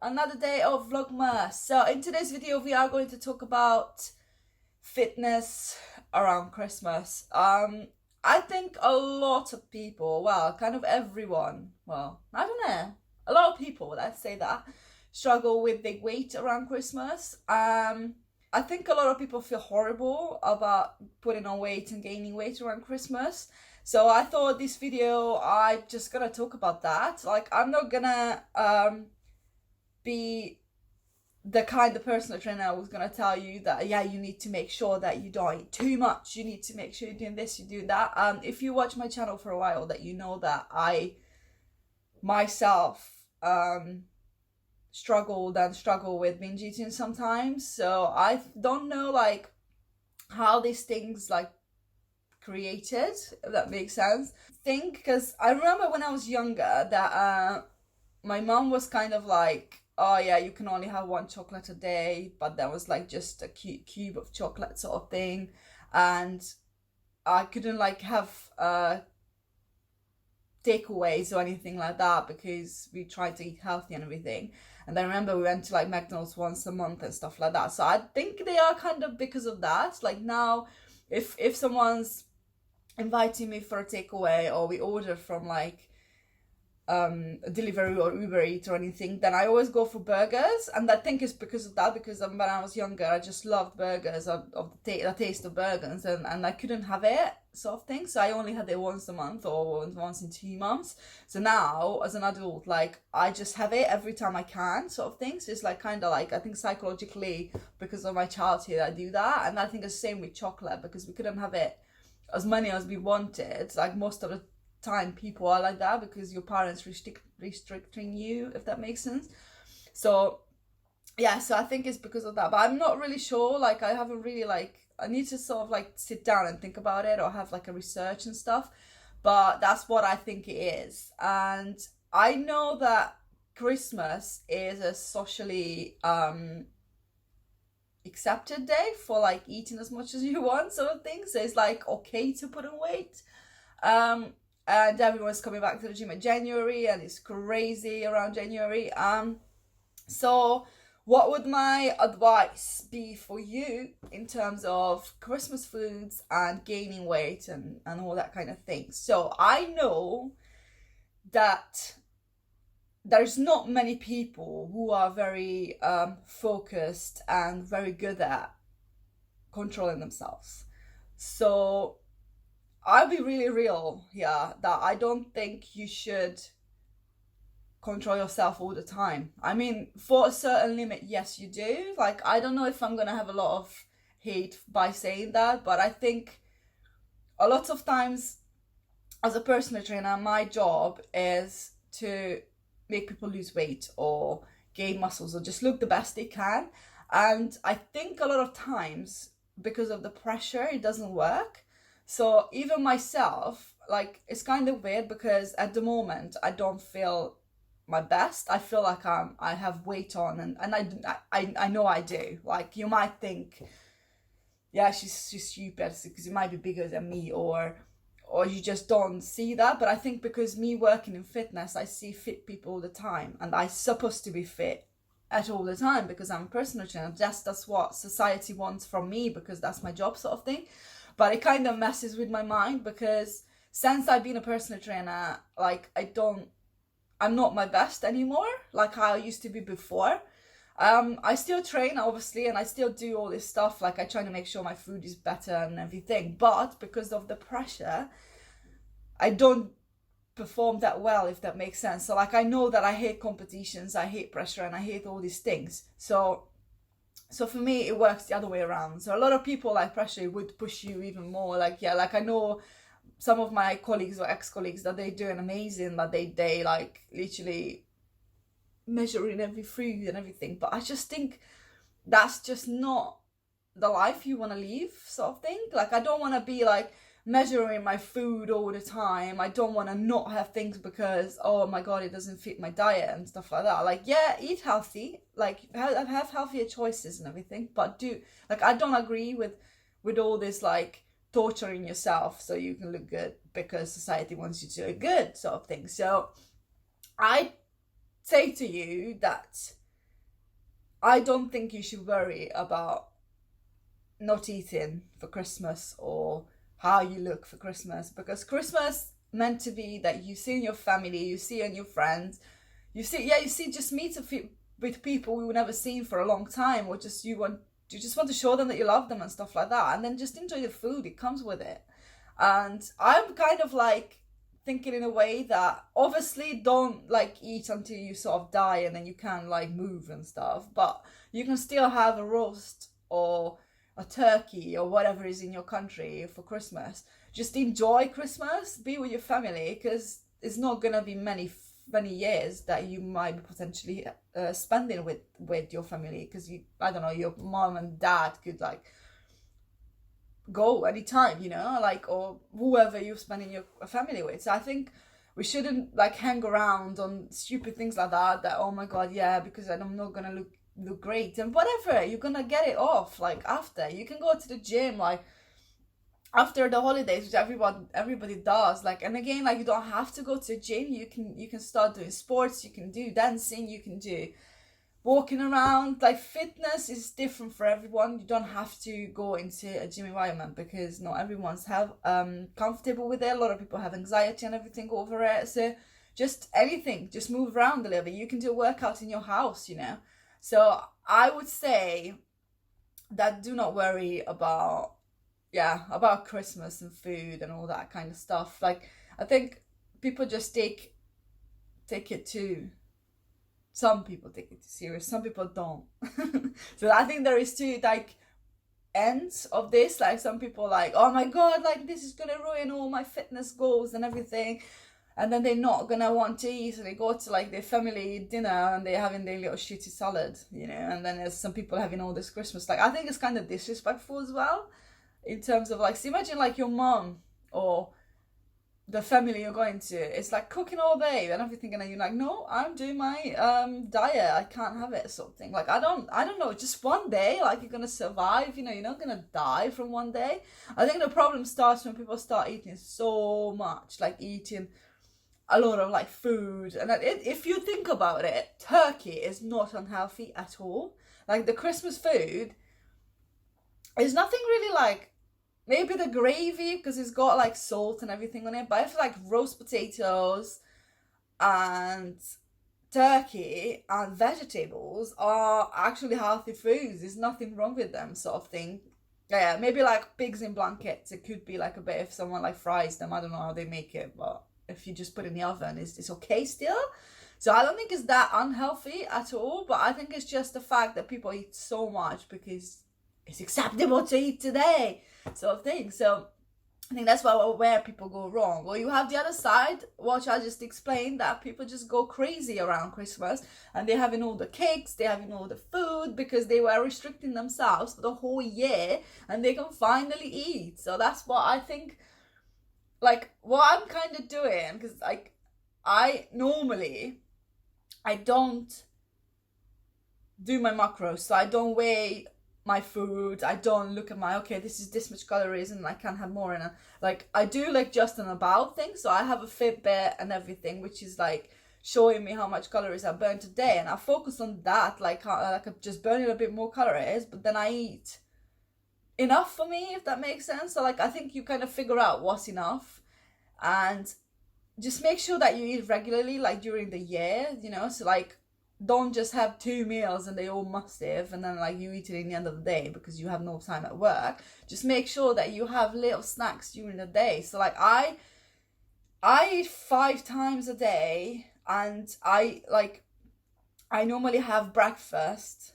Another day of Vlogmas. So in today's video we are going to talk about fitness around Christmas. I think a lot of people, well, kind of everyone, well, I don't know, a lot of people, let's say that, struggle with big weight around Christmas. I think a lot of people feel horrible about putting on weight and gaining weight around Christmas. So I thought this video, I'm just gonna talk about that. Like, I'm not gonna be the kind of personal trainer who's gonna tell you that, yeah, you need to make sure that you don't eat too much, you need to make sure you're doing this, you do that. If you watch my channel for a while, that you know that I myself struggle with binge eating sometimes. So I don't know like how these things like created, if that makes sense. Because I remember when I was younger that my mom was kind of like, oh yeah, you can only have one chocolate a day, but that was like just a cube of chocolate sort of thing, and I couldn't like have takeaways or anything like that because we tried to eat healthy and everything. And I remember we went to like McDonald's once a month and stuff like that. So I think they are kind of because of that. Like now, if someone's inviting me for a takeaway or we order from like delivery or Uber Eats or anything, then I always go for burgers. And I think it's because of that, because when I was younger I just loved burgers, of the taste of burgers, and I couldn't have it sort of thing, so I only had it once a month or once in 2 months. So now as an adult, like I just have it every time I can sort of thing. So it's like kind of like, I think psychologically because of my childhood I do that. And I think it's the same with chocolate, because we couldn't have it as many as we wanted. Like most of the time people are like that because your parents restricting you, if that makes sense. So yeah, so I think it's because of that, but I'm not really sure. Like I haven't really like, I need to sort of like sit down and think about it or have like a research and stuff, but that's what I think it is. And I know that Christmas is a socially accepted day for like eating as much as you want sort of thing. So it's like okay to put on weight. And everyone's coming back to the gym in January, and it's crazy around January. So what would my advice be for you in terms of Christmas foods and gaining weight and all that kind of thing? So I know that there's not many people who are very focused and very good at controlling themselves. So I'll be really real here, that I don't think you should control yourself all the time. I mean, for a certain limit, yes, you do. Like, I don't know if I'm gonna have a lot of hate by saying that, but I think a lot of times as a personal trainer, my job is to make people lose weight or gain muscles or just look the best they can. And I think a lot of times because of the pressure, it doesn't work. So even myself, like, it's kind of weird because at the moment I don't feel my best. I feel like I have weight on, and I know I do. Like, you might think, yeah, she's stupid because you might be bigger than me, or you just don't see that. But I think because me working in fitness, I see fit people all the time, and I'm supposed to be fit at all the time because I'm a personal trainer. That's what society wants from me because that's my job sort of thing. But it kind of messes with my mind because since I've been a personal trainer, like I'm not my best anymore like I used to be before. I still train obviously, and I still do all this stuff. Like I try to make sure my food is better and everything, but because of the pressure, I don't perform that well, if that makes sense. So like I know that I hate competitions, I hate pressure, and I hate all these things. So for me, it works the other way around. So a lot of people like pressure would push you even more. Like, yeah, like I know some of my colleagues or ex-colleagues that they're doing amazing, that they like literally measuring every food and everything. But I just think that's just not the life you want to live sort of thing. Like I don't want to be like measuring my food all the time. I don't want to not have things because, oh my God, it doesn't fit my diet and stuff like that. Like, yeah, eat healthy, like have healthier choices and everything, but I don't agree with all this like torturing yourself so you can look good because society wants you to look good sort of thing. So I say to you that I don't think you should worry about not eating for Christmas or how you look for Christmas, because Christmas meant to be that you see in your family, you see in your friends, you see just meet with people we were never seen for a long time, or just you just want to show them that you love them and stuff like that, and then just enjoy the food, it comes with it. And I'm kind of like thinking in a way that obviously don't like eat until you sort of die and then you can like move and stuff, but you can still have a roast or a turkey or whatever is in your country for Christmas. Just enjoy Christmas, be with your family, because it's not gonna be many years that you might be potentially spending with your family, because I don't know, your mom and dad could like go anytime, you know, like, or whoever you're spending your family with. So I think we shouldn't like hang around on stupid things like that oh my God, yeah, because I'm not gonna look great and whatever, you're gonna get it off like after. You can go to the gym like after the holidays, which everybody does, like, and again, like, you don't have to go to the gym. You can start doing sports, you can do dancing, you can do walking around. Like, fitness is different for everyone. You don't have to go into a gym environment because not everyone's comfortable with it. A lot of people have anxiety and everything over it. So just anything, just move around a little bit. You can do a workout in your house, you know. So I would say that do not worry about Christmas and food and all that kind of stuff. Like, I think people just take it too. Some people take it too serious. Some people don't. So I think there is two like ends of this. Like, some people like, oh my God, like this is gonna ruin all my fitness goals and everything. And then they're not gonna want to eat, so they go to like their family dinner and they're having their little shitty salad, you know. And then there's some people having all this Christmas. Like, I think it's kind of disrespectful as well, in terms of like, so imagine like your mom or the family you're going to, it's like cooking all day and everything, and then you're like, no, I'm doing my diet, I can't have it, sort of thing. Like, I don't know, just one day, like, you're gonna survive, you know, you're not gonna die from one day. I think the problem starts when people start eating so much, like eating a lot of like food. And if you think about it, turkey is not unhealthy at all. Like, the Christmas food is nothing really, like, maybe the gravy, because it's got like salt and everything on it. But I feel like roast potatoes and turkey and vegetables are actually healthy foods. There's nothing wrong with them, sort of thing. Yeah, maybe like pigs in blankets. It could be like a bit if someone like fries them. I don't know how they make it, but if you just put it in the oven, it's okay still. So I don't think it's that unhealthy at all. But I think it's just the fact that people eat so much because it's acceptable to eat today, sort of thing. So I think that's where people go wrong. Or you have the other side, which I just explained, that people just go crazy around Christmas and they're having all the cakes, they're having all the food because they were restricting themselves for the whole year and they can finally eat. So that's what I think, like, what I'm kind of doing, because like, I don't do my macros, so I don't weigh my food, I don't look at okay, this is this much calories and I can't have more. And like, I do like just an about thing, so I have a Fitbit and everything, which is like showing me how much calories I burned today, and I focus on that, like I'm just burning a bit more calories, but then I eat enough for me, if that makes sense. So like, I think you kind of figure out what's enough, and just make sure that you eat regularly, like during the year, you know. So like, don't just have 2 meals and they all massive and then like you eat it in the end of the day because you have no time at work. Just make sure that you have little snacks during the day. So like, I eat 5 times a day, and I normally have breakfast,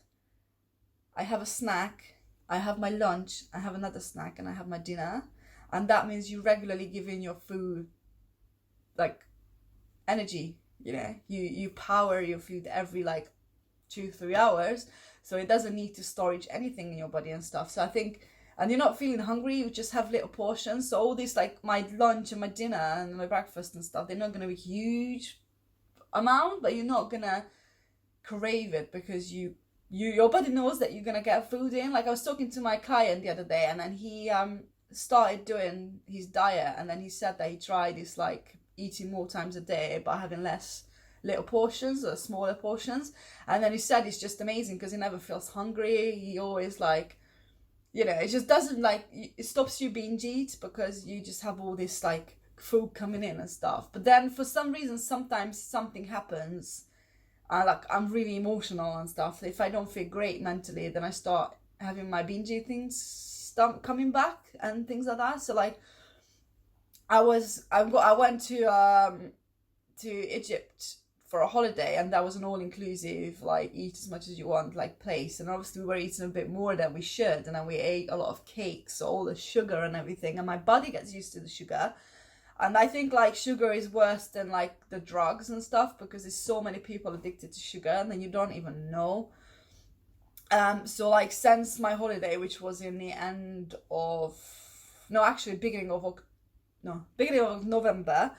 I have a snack, I have my lunch, I have another snack, and I have my dinner. And that means you regularly give in your food like energy, you know, you power your food every like 2-3 hours, so it doesn't need to storage anything in your body and stuff. So I think and you're not feeling hungry, you just have little portions. So all this, like my lunch and my dinner and my breakfast and stuff, they're not going to be huge amount, but you're not going to crave it because your body knows that you're going to get food in. Like I was talking to my client the other day, and then he started doing his diet, and then he said that he tried this like eating more times a day but having less little portions or smaller portions, and then he said it's just amazing because he never feels hungry. He always like, you know, it just doesn't like, it stops you binge eat because you just have all this like food coming in and stuff. But then for some reason, sometimes something happens, like I'm really emotional and stuff. If I don't feel great mentally, then I start having my binge eating stuff coming back and things like that. So like I went to Egypt for a holiday, and that was an all-inclusive like eat as much as you want like place, and obviously we were eating a bit more than we should, and then we ate a lot of cakes, so all the sugar and everything, and my body gets used to the sugar. And I think like sugar is worse than like the drugs and stuff, because there's so many people addicted to sugar and then you don't even know. So like since my holiday, which was in the beginning of November,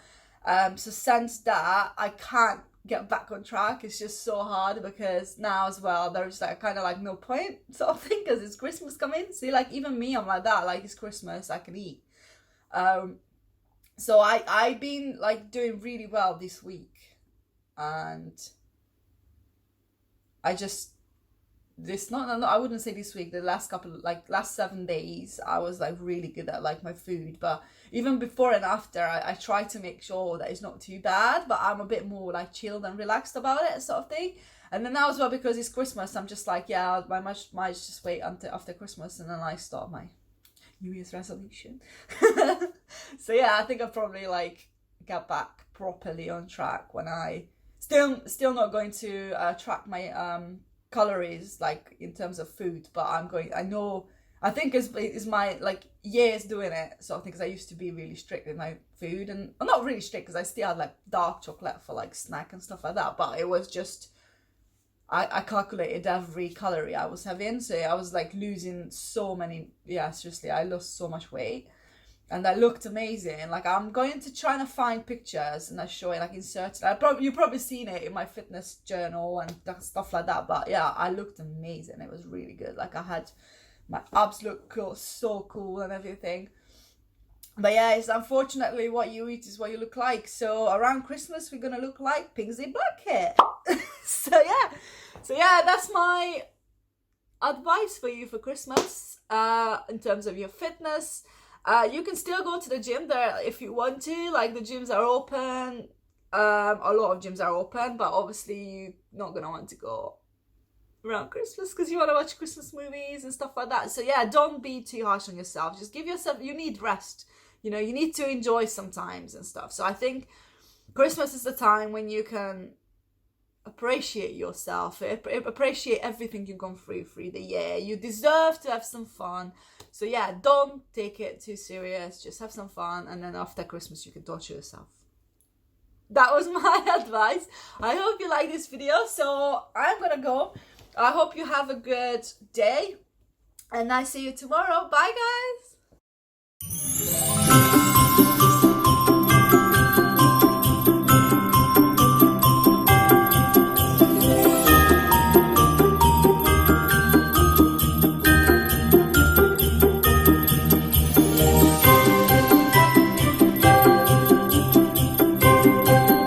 so since that I can't get back on track. It's just so hard because now as well there's like kind of like no point sort of thing, because it's Christmas coming. See, like even me, I'm like that, like it's Christmas, I can eat. So I've been like doing really well this week, and I wouldn't say this week, the last 7 days I was like really good at like my food. But even before and after, I try to make sure that it's not too bad, but I'm a bit more like chilled and relaxed about it sort of thing. And then now as well, because it's Christmas, I'm just like, yeah, I might just wait until after Christmas and then I start my New Year's resolution. So yeah, I think I'll probably like get back properly on track when I still not going to track my calories like in terms of food, but I think it's my like years doing it sort of thing, because I used to be really strict with my food, and I'm not really strict because I still had like dark chocolate for like snack and stuff like that, but it was just I calculated every calorie I was having, so I was like losing so many, seriously, I lost so much weight and I looked amazing. Like I'm going to try to find pictures and I show it, like insert it. You've probably seen it in my fitness journal and stuff like that, but yeah, I looked amazing. It was really good. Like I had my abs look cool, so cool and everything. But yeah, it's unfortunately what you eat is what you look like. So around Christmas, we're gonna look like Pixie Blackhead. So yeah, that's my advice for you for Christmas. In terms of your fitness, you can still go to the gym there if you want to. Like the gyms are open. A lot of gyms are open, but obviously you're not gonna want to go around Christmas because you want to watch Christmas movies and stuff like that. So yeah, don't be too harsh on yourself. Just give yourself, you need rest. You know, you need to enjoy sometimes and stuff. So I think Christmas is the time when you can appreciate yourself, appreciate everything you've gone through the year. You deserve to have some fun. So yeah, don't take it too serious. Just have some fun, and then after Christmas you can torture yourself. That was my advice. I hope you like this video. So I'm gonna go. I hope you have a good day, and I see you tomorrow. Bye guys.